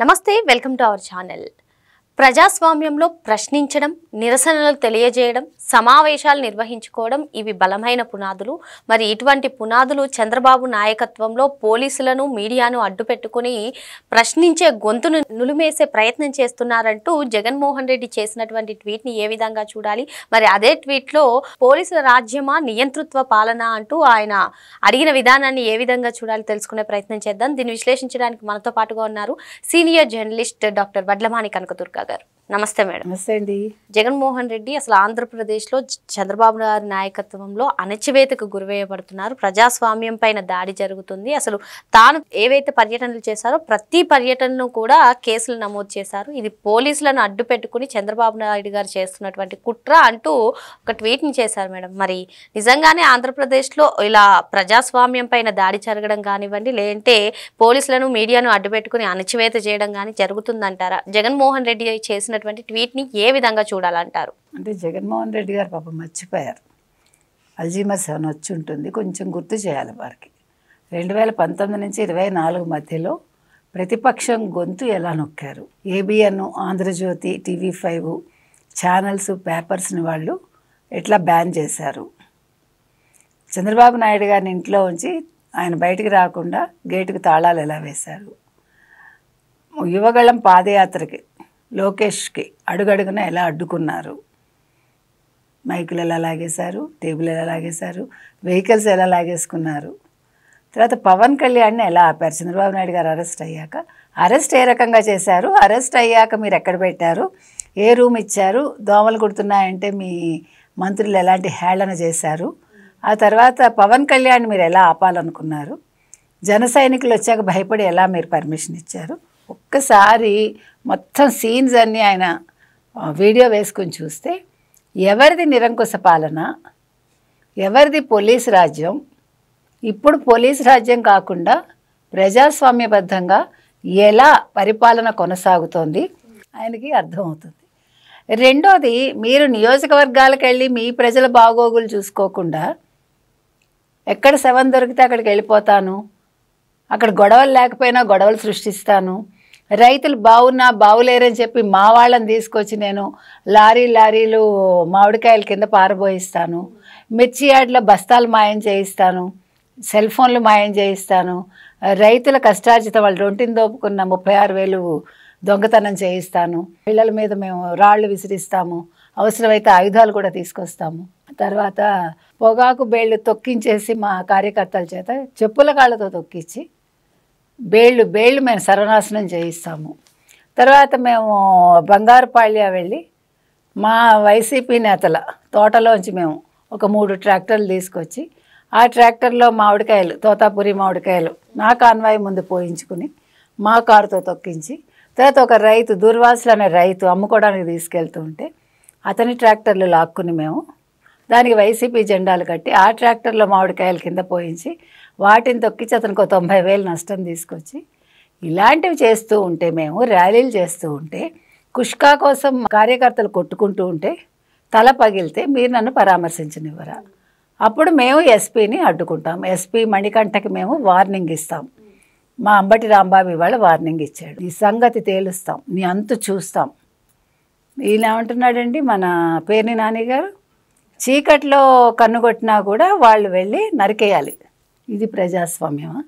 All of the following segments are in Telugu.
నమస్తే, వెల్కమ్ టు అవర్ ఛానల్. ప్రజాస్వామ్యంలో ప్రశ్నించడం, నిరసనలు తెలియజేయడం, సమావేశాలు నిర్వహించుకోవడం ఇవి బలమైన పునాదులు. మరి ఇటువంటి పునాదులు చంద్రబాబు నాయకత్వంలో పోలీసులను, మీడియాను అడ్డుపెట్టుకుని ప్రశ్నించే గొంతును నులిమేసే ప్రయత్నం చేస్తున్నారంటూ జగన్మోహన్ రెడ్డి చేసినటువంటి ట్వీట్ని ఏ విధంగా చూడాలి? మరి అదే ట్వీట్లో పోలీసుల రాజ్యమా, నియంతృత్వ పాలన అంటూ ఆయన అడిగిన విధానాన్ని ఏ విధంగా చూడాలి తెలుసుకునే ప్రయత్నం చేద్దాం. దీన్ని విశ్లేషించడానికి మనతో పాటుగా ఉన్నారు senior journalist doctor Vadlamani Kanakadurga గారు. నమస్తే మేడం. నమస్తే అండి. జగన్మోహన్ రెడ్డి అసలు ఆంధ్రప్రదేశ్లో చంద్రబాబు గారి నాయకత్వంలో అణచివేతకు గురివేయబడుతున్నారు. ప్రజాస్వామ్యం పైన దాడి జరుగుతుంది. అసలు తాను ఏవైతే పర్యటనలు చేశారో ప్రతి పర్యటనను కూడా కేసులు నమోదు చేశారు. ఇది పోలీసులను అడ్డు పెట్టుకుని చంద్రబాబు నాయుడు గారు చేస్తున్నటువంటి కుట్ర అంటూ ఒక ట్వీట్ని చేశారు మేడం. మరి నిజంగానే ఆంధ్రప్రదేశ్లో ఇలా ప్రజాస్వామ్యం పైన దాడి జరగడం కానివ్వండి, లేదంటే పోలీసులను, మీడియాను అడ్డు పెట్టుకుని అణచివేత చేయడం కానీ జరుగుతుందంటారా? జగన్మోహన్ రెడ్డి చేసినటువంటి ట్వీట్ని ఏ విధంగా చూడాలంటారు? అంటే జగన్మోహన్ రెడ్డి గారు పాపం మర్చిపోయారు. అల్జీమర్స్ ఏమైనా వచ్చి ఉంటుంది, కొంచెం గుర్తు చేయాలి వారికి. 2019 నుంచి 24 మధ్యలో ప్రతిపక్షం గొంతు ఎలా నొక్కారు? ఏబిఎన్, ఆంధ్రజ్యోతి, TV5 ఛానల్స్, పేపర్స్ని వాళ్ళు ఎట్లా బ్యాన్ చేశారు? చంద్రబాబు నాయుడు గారిని ఇంట్లో ఉంచి ఆయన బయటికి రాకుండా గేటుకు తాళాలు ఎలా వేశారు? యువగళం పాదయాత్రకి లోకేష్కి అడుగడుగున ఎలా అడ్డుకున్నారు? మైకులు ఎలా లాగేశారు, టేబుల్ ఎలా లాగేశారు, వెహికల్స్ ఎలా లాగేసుకున్నారు? తర్వాత పవన్ కళ్యాణ్ని ఎలా ఆపారు? చంద్రబాబు నాయుడు గారు అరెస్ట్ అయ్యాక అరెస్ట్ ఏ రకంగా చేశారు? అరెస్ట్ అయ్యాక మీరు ఎక్కడ పెట్టారు? ఏ రూమ్ ఇచ్చారు? దోమలు కుడుతున్నాయంటే మీ మంత్రులు ఎలాంటి హేళన చేశారు? ఆ తర్వాత పవన్ కళ్యాణ్ మీరు ఎలా ఆపాలనుకున్నారు? జన సైనికులు వచ్చాక భయపడి ఎలా మీరు పర్మిషన్ ఇచ్చారు? ఒక్కసారి మొత్తం సీన్స్ అన్నీ ఆయన వీడియో వేసుకొని చూస్తే ఎవరిది నిరంకుశ పాలన, ఎవరిది పోలీసు రాజ్యం, ఇప్పుడు పోలీసు రాజ్యం కాకుండా ప్రజాస్వామ్యబద్ధంగా ఎలా పరిపాలన కొనసాగుతోంది ఆయనకి అర్థమవుతుంది. రెండోది, మీరు నియోజకవర్గాలకు వెళ్ళి మీ ప్రజల బాగోగులు చూసుకోకుండా ఎక్కడ శవం దొరికితే అక్కడికి వెళ్ళిపోతాను, అక్కడ గొడవలు లేకపోయినా గొడవలు సృష్టిస్తాను, రైతులు బాగున్నా బాగులేరని చెప్పి మా వాళ్ళని తీసుకొచ్చి నేను లారీలు మామిడికాయల కింద పారబోయిస్తాను, మిర్చి యార్డ్లో బస్తాలు మాయం చేయిస్తాను, సెల్ ఫోన్లు మాయం చేయిస్తాను, రైతుల కష్టార్జితం వాళ్ళు రొంటిని దోపుకున్న 36,000 దొంగతనం చేయిస్తాను, పిల్లల మీద మేము రాళ్ళు విసిరిస్తాము, అవసరమైతే ఆయుధాలు కూడా తీసుకొస్తాము, తర్వాత పొగాకు బేళ్ళు తొక్కించేసి మా కార్యకర్తల చేత చెప్పుల కాళ్ళతో తొక్కించి బేళ్ళు మేము సర్వనాశనం చేయిస్తాము. తర్వాత మేము బంగారుపాళ్య వెళ్ళి మా వైసీపీ నేతల తోటలోంచి మేము ఒక 3 ట్రాక్టర్లు తీసుకొచ్చి ఆ ట్రాక్టర్లో మామిడికాయలు, తోతాపురి మామిడికాయలు నా కాన్వాయ్ ముందు పోయించుకుని మా కారుతో తొక్కించి, తర్వాత ఒక రైతు దుర్వాసులు అనే రైతు అమ్ముకోవడానికి తీసుకెళ్తూ ఉంటే అతని ట్రాక్టర్లు లాక్కుని మేము దానికి వైసీపీ జెండాలు కట్టి ఆ ట్రాక్టర్లో మామిడికాయల కింద పోయించి వాటిని తొక్కించి అతనికి 90,000 నష్టం తీసుకొచ్చి ఇలాంటివి చేస్తూ ఉంటే, మేము ర్యాలీలు చేస్తూ ఉంటే, కుష్కా కోసం కార్యకర్తలు కొట్టుకుంటూ ఉంటే తల పగిలితే మీరు నన్ను పరామర్శించనివ్వరా? అప్పుడు మేము ఎస్పీని అడ్డుకుంటాం. ఎస్పీ మణికంఠకి మేము వార్నింగ్ ఇస్తాం. మా అంబటి రాంబాబు ఇవాళ వార్నింగ్ ఇచ్చాడు, ఈ సంగతి తేలుస్తాం, నీ అంతు చూస్తాం. ఈయన ఏమంటున్నాడండి మన పేర్ని నాని గారు, చీకట్లో కన్నుగొట్టినా కూడా వాళ్ళు వెళ్ళి నరికేయాలి. ఇది ప్రజాస్వామ్యమా?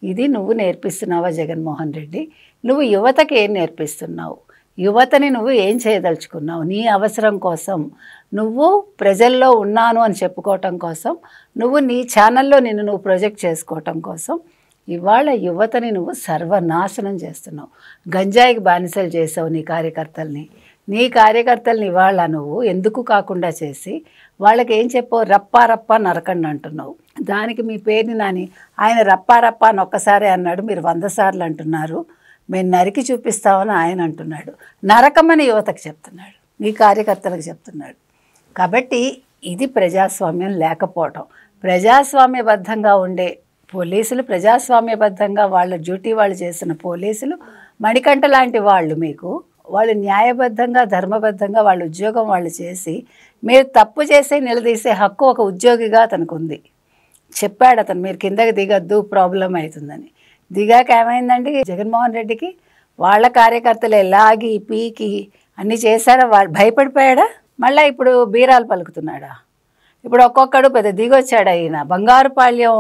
ఇది నువ్వు నేర్పిస్తున్నావా జగన్మోహన్ రెడ్డి? నువ్వు యువతకి ఏం నేర్పిస్తున్నావు? యువతని నువ్వు ఏం చేయదలుచుకున్నావు? నీ అవసరం కోసం, నువ్వు ప్రజల్లో ఉన్నాను అని చెప్పుకోవటం కోసం, నువ్వు నీ ఛానల్లో నువ్వు ప్రొజెక్ట్ చేసుకోవటం కోసం ఇవాళ యువతని నువ్వు సర్వనాశనం చేస్తున్నావు. గంజాయికి బానిసలు చేసావు నీ కార్యకర్తల్ని. నీ కార్యకర్తల్ని ఇవాళ నువ్వు ఎందుకు కాకుండా చేసి వాళ్ళకి ఏం చెప్పావు? రప్పా నరకండి అంటున్నావు. దానికి మీ పేరుని నాని ఆయన రప్పా అని ఒక్కసారి అన్నాడు, మీరు 100 సార్లు అంటున్నారు. మేము నరికి చూపిస్తామని ఆయన అంటున్నాడు. నరకమని యువతకు చెప్తున్నాడు, నీ కార్యకర్తలకు చెప్తున్నాడు. కాబట్టి ఇది ప్రజాస్వామ్యం లేకపోవటం. ప్రజాస్వామ్యబద్ధంగా ఉండే పోలీసులు, ప్రజాస్వామ్యబద్ధంగా వాళ్ళ డ్యూటీ వాళ్ళు చేసిన పోలీసులు, మణికంఠ లాంటి వాళ్ళు మీకు, వాళ్ళు న్యాయబద్ధంగా, ధర్మబద్ధంగా వాళ్ళ ఉద్యోగం వాళ్ళు చేసి, మీరు తప్పు చేసే నిలదీసే హక్కు ఒక ఉద్యోగిగా అతనికి ఉంది. చెప్పాడు అతను, మీరు కిందకి దిగద్దు ప్రాబ్లం అవుతుందని. దిగాక ఏమైందండి? జగన్మోహన్ రెడ్డికి వాళ్ళ కార్యకర్తలు లాగి పీకి అన్నీ చేశారా? వాళ్ళు భయపడిపోయాడా? మళ్ళీ ఇప్పుడు బీరాలు పలుకుతున్నాడా? ఇప్పుడు ఒక్కొక్కడు పెద్ద దిగొచ్చాడు. అయిన బంగారుపాళ్యం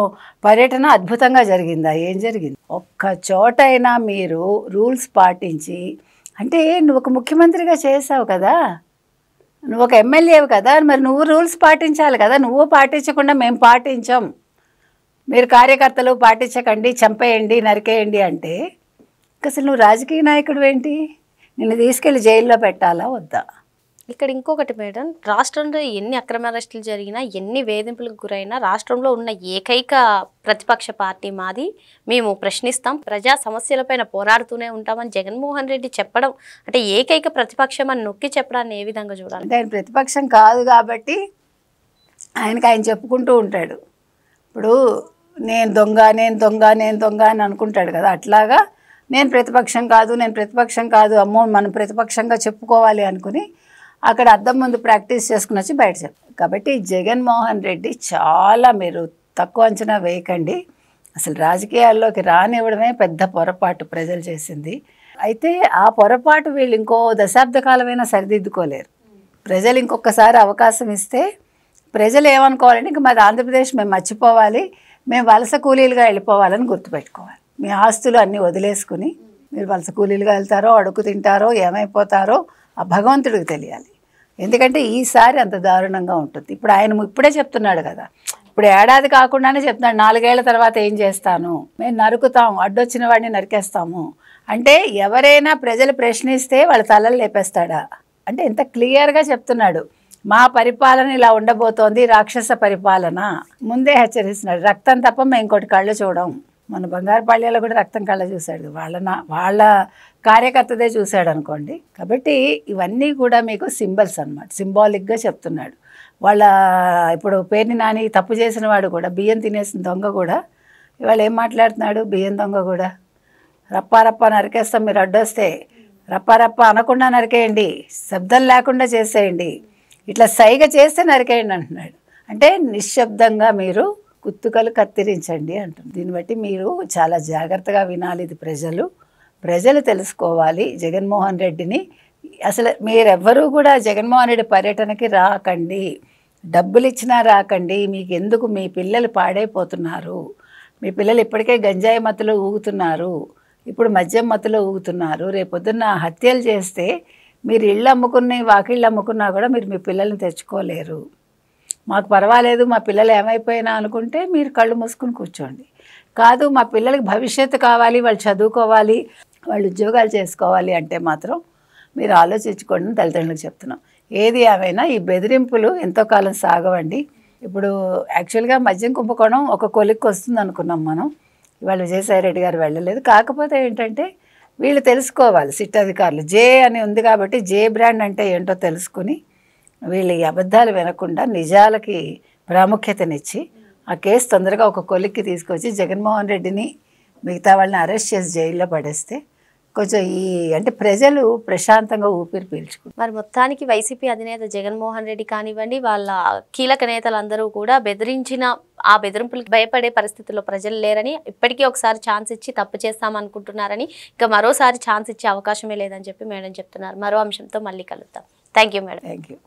పర్యటన అద్భుతంగా జరిగిందా? ఏం జరిగింది? ఒక్క చోటైనా మీరు రూల్స్ పాటించి, అంటే నువ్వు ఒక ముఖ్యమంత్రిగా చేసావు కదా, నువ్వు ఒక ఎమ్మెల్యేవు కదా, మరి నువ్వు రూల్స్ పాటించాలి కదా. నువ్వు పాటించకుండా మేము పాటించాం, మీరు కార్యకర్తలు పాటించకండి, చంపేయండి, నరికేయండి అంటే అసలు నువ్వు రాజకీయ నాయకుడు ఏంటి? నిన్ను తీసుకెళ్ళి జైల్లో పెట్టాలా వద్దా? ఇక్కడ ఇంకొకటి మేడం, రాష్ట్రంలో ఎన్ని అక్రమ అరెస్టులు జరిగినా, ఎన్ని వేధింపులకు గురైనా, రాష్ట్రంలో ఉన్న ఏకైక ప్రతిపక్ష పార్టీ మాది, మేము ప్రశ్నిస్తాం, ప్రజా సమస్యలపైన పోరాడుతూనే ఉంటామని జగన్మోహన్ రెడ్డి చెప్పడం, అంటే ఏకైక ప్రతిపక్షం అని నొక్కి చెప్పడాన్ని ఏ విధంగా చూడాలి? అంటే ఆయన ప్రతిపక్షం కాదు కాబట్టి ఆయన చెప్పుకుంటూ ఉంటాడు. ఇప్పుడు నేను దొంగ నేను దొంగ నేను దొంగ అని అనుకుంటాడు కదా, అట్లాగా నేను ప్రతిపక్షం కాదు అమ్మో మనం ప్రతిపక్షంగా చెప్పుకోవాలి అనుకుని అక్కడ అద్దం ముందు ప్రాక్టీస్ చేసుకుని వచ్చి బయట చెప్పారు. కాబట్టి జగన్మోహన్ రెడ్డి చాలా, మీరు తక్కువ అంచనా వేయకండి. అసలు రాజకీయాల్లోకి రానివ్వడమే పెద్ద పొరపాటు ప్రజలు చేసింది. అయితే ఆ పొరపాటు వీళ్ళు ఇంకో దశాబ్ద కాలమైనా సరిదిద్దుకోలేరు. ప్రజలు ఇంకొకసారి అవకాశం ఇస్తే ప్రజలు ఏమనుకోవాలంటే ఇంక మాది ఆంధ్రప్రదేశ్, మేము మర్చిపోవాలి, మేము వలస కూలీలుగా వెళ్ళిపోవాలని గుర్తుపెట్టుకోవాలి. మీ ఆస్తులు అన్నీ వదిలేసుకుని మీరు వలస కూలీలుగా వెళ్తారో, అడుగు తింటారో, ఏమైపోతారో ఆ భగవంతుడికి తెలియాలి. ఎందుకంటే ఈసారి అంత దారుణంగా ఉంటుంది. ఇప్పుడు ఆయన ఇప్పుడే చెప్తున్నాడు కదా, ఇప్పుడు ఏడాది కాకుండానే చెప్తున్నాడు 4 ఏళ్ల తర్వాత ఏం చేస్తాను, మేము నరుకుతాం, అడ్డొచ్చిన వాడిని నరికేస్తాము అంటే ఎవరైనా ప్రజలు ప్రశ్నిస్తే వాళ్ళ తలలు లేపేస్తాడా? అంటే ఎంత క్లియర్గా చెప్తున్నాడు. మా పరిపాలన ఇలా ఉండబోతోంది, రాక్షస పరిపాలన ముందే హెచ్చరిస్తున్నాడు. రక్తం తప్ప మేము ఇంకోటి కళ్ళు చూడం. మన బంగారుపాళ్యాలో కూడా రక్తం కళ్ళ చూశాడు, వాళ్ళ కార్యకర్తదే చూశాడు అనుకోండి. కాబట్టి ఇవన్నీ కూడా మీకు సింబల్స్ అన్నమాట, సింబాలిక్గా చెప్తున్నాడు. ఇప్పుడు పేర్ని నాని తప్పు చేసిన వాడు కూడా, బియ్యం తినేసిన దొంగ కూడా ఇవాళ ఏం మాట్లాడుతున్నాడు? బియ్యం దొంగ కూడా రప్ప నరికేస్తాం, మీరు అడ్డొస్తే రప్ప అనకుండా నరికేయండి, శబ్దం లేకుండా చేసేయండి, ఇట్లా సైగ చేస్తే నరికేయండి అంటున్నాడు. అంటే నిశ్శబ్దంగా మీరు కుత్తుకలు కత్తిరించండి అంటుంది. దీన్ని బట్టి మీరు చాలా జాగ్రత్తగా వినాలి. ఇది ప్రజలు తెలుసుకోవాలి జగన్మోహన్ రెడ్డిని. అసలు మీరెవ్వరూ కూడా జగన్మోహన్ రెడ్డి పర్యటనకి రాకండి, డబ్బులు ఇచ్చినా రాకండి. మీకు ఎందుకు? మీ పిల్లలు పాడైపోతున్నారు, మీ పిల్లలు ఇప్పటికే గంజాయి మత్తులో ఊగుతున్నారు, ఇప్పుడు మద్యం మత్తులో ఊగుతున్నారు. రేపొద్దున్న హత్యలు చేస్తే మీరు ఇళ్ళు అమ్ముకుని వాకిళ్ళు అమ్ముకున్నా కూడా మీరు మీ పిల్లల్ని తెచ్చుకోలేరు. మాకు పర్వాలేదు, మా పిల్లలు ఏమైపోయినా అనుకుంటే మీరు కళ్ళు మూసుకుని కూర్చోండి. కాదు మా పిల్లలకి భవిష్యత్తు కావాలి, వాళ్ళు చదువుకోవాలి, వాళ్ళు ఉద్యోగాలు చేసుకోవాలి అంటే మాత్రం మీరు ఆలోచించుకోండి తల్లిదండ్రులకు చెప్తున్నాం. ఏది ఏమైనా ఈ బెదిరింపులు ఎంతో కాలం సాగవండి. ఇప్పుడు యాక్చువల్గా మద్యం కుంభకోణం ఒక కొలిక్కి వస్తుంది అనుకున్నాం మనం, ఇవాళ విజయసాయిరెడ్డి గారు వెళ్ళలేదు. కాకపోతే ఏంటంటే వీళ్ళు తెలుసుకోవాలి, సిట్ అధికారులు జే అని ఉంది కాబట్టి జే బ్రాండ్ అంటే ఏంటో తెలుసుకుని వీళ్ళు ఈ అబద్ధాలు వినకుండా నిజాలకి ప్రాముఖ్యతనిచ్చి ఆ కేసు తొందరగా ఒక కొలిక్కి తీసుకొచ్చి జగన్మోహన్ రెడ్డిని మిగతా వాళ్ళని అరెస్ట్ చేసి జైల్లో పడేస్తే కొంచెం అంటే ప్రజలు ప్రశాంతంగా ఊపిరి పీల్చుకుంటారు. మరి మొత్తానికి వైసీపీ అధినేత జగన్మోహన్ రెడ్డి కానివ్వండి, వాళ్ళ కీలక నేతలందరూ కూడా బెదిరించిన ఆ బెదిరింపులకు భయపడే పరిస్థితుల్లో ప్రజలు లేరని, ఇప్పటికీ ఒకసారి ఛాన్స్ ఇచ్చి తప్పు చేస్తామనుకుంటున్నారని, ఇక మరోసారి ఛాన్స్ ఇచ్చే అవకాశమే లేదని చెప్పి మేడం చెప్తున్నారు. మరో అంశంతో మళ్ళీ కలుద్దాం. Thank you madam. Thank you.